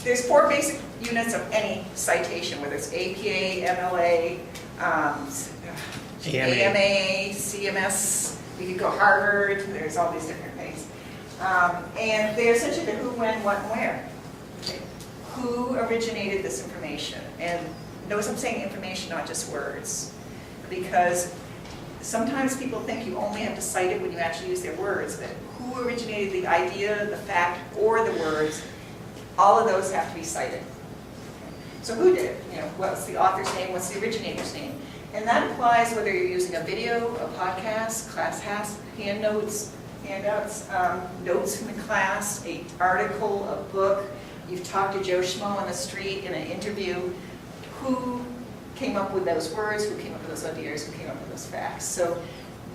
there's 4 basic units of any citation, whether it's APA, MLA, AMA, CMS, you could go Harvard, there's all these different things. And they're essentially the who, when, what, and where. Okay. Who originated this information? And notice I'm saying information, not just words. Because sometimes people think you only have to cite it when you actually use their words, but who originated the idea, the fact, or the words, all of those have to be cited. So who did it? What's the author's name, what's the originator's name? And that applies whether you're using a video, a podcast, class handouts, notes from the class, an article, a book. You've talked to Joe Schmo on the street in an interview. Who came up with those words? Who came up with those ideas? Who came up with those facts? So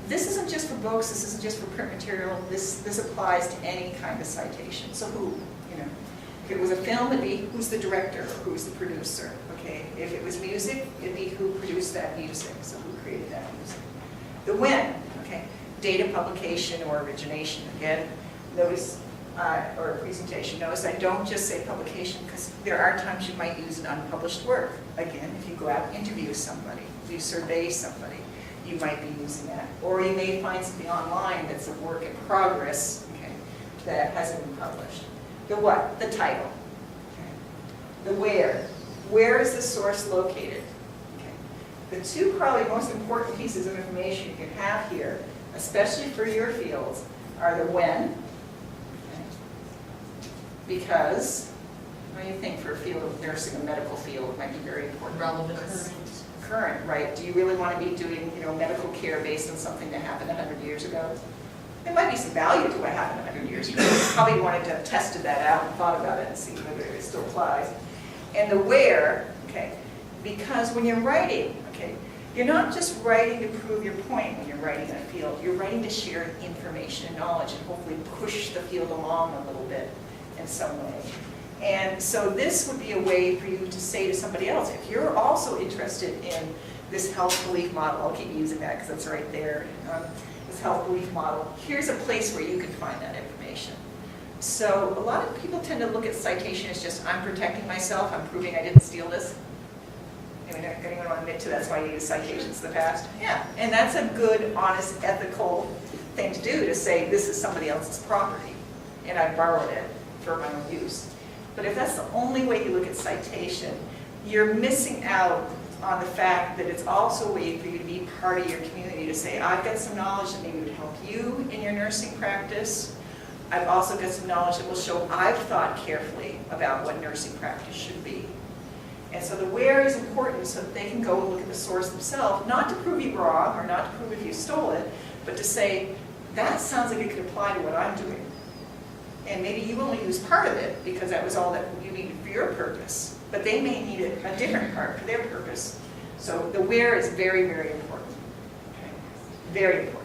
this isn't just for books. This isn't just for print material. This applies to any kind of citation. So who? If it was a film, it'd be who's the director or who's the producer. Okay. If it was music, it'd be who produced that music. So who created that music? The when. Okay. Date of publication or origination. Again, notice, or presentation. Notice I don't just say publication because there are times you might use an unpublished work. Again, if you go out and interview somebody, you survey somebody, you might be using that. Or you may find something online that's a work in progress, okay, that hasn't been published. The what? The title. Okay. The where. Where is the source located? Okay. The 2 probably most important pieces of information you can have here, especially for your fields, are the when, okay, because, what do you think for a field of nursing, a medical field, it might be very important. Relevant. Current, right? Do you really want to be doing, medical care based on something that happened 100 years ago? There might be some value to what happened 100 years ago. Probably wanted to have tested that out and thought about it and see whether it still applies. And the where, okay, because when you're writing, okay, you're not just writing to prove your point when you're writing in a field. You're writing to share information and knowledge and hopefully push the field along a little bit in some way. And so this would be a way for you to say to somebody else, if you're also interested in this health belief model, I'll keep using that because it's right there, this health belief model, here's a place where you can find that information. So a lot of people tend to look at citation as just, I'm protecting myself, I'm proving I didn't steal this. Anyone want to admit to that's why you use citations in the past? Yeah, and that's a good, honest, ethical thing to do, to say this is somebody else's property and I borrowed it for my own use. But if that's the only way you look at citation, you're missing out on the fact that it's also a way for you to be part of your community, to say, I've got some knowledge that maybe would help you in your nursing practice. I've also got some knowledge that will show I've thought carefully about what nursing practice should be. And so the where is important so that they can go and look at the source themselves, not to prove you wrong or not to prove if you stole it, but to say, that sounds like it could apply to what I'm doing. And maybe you only use part of it because that was all that you needed for your purpose. But they may need a different part for their purpose. So the where is very, very important. Okay? Very important.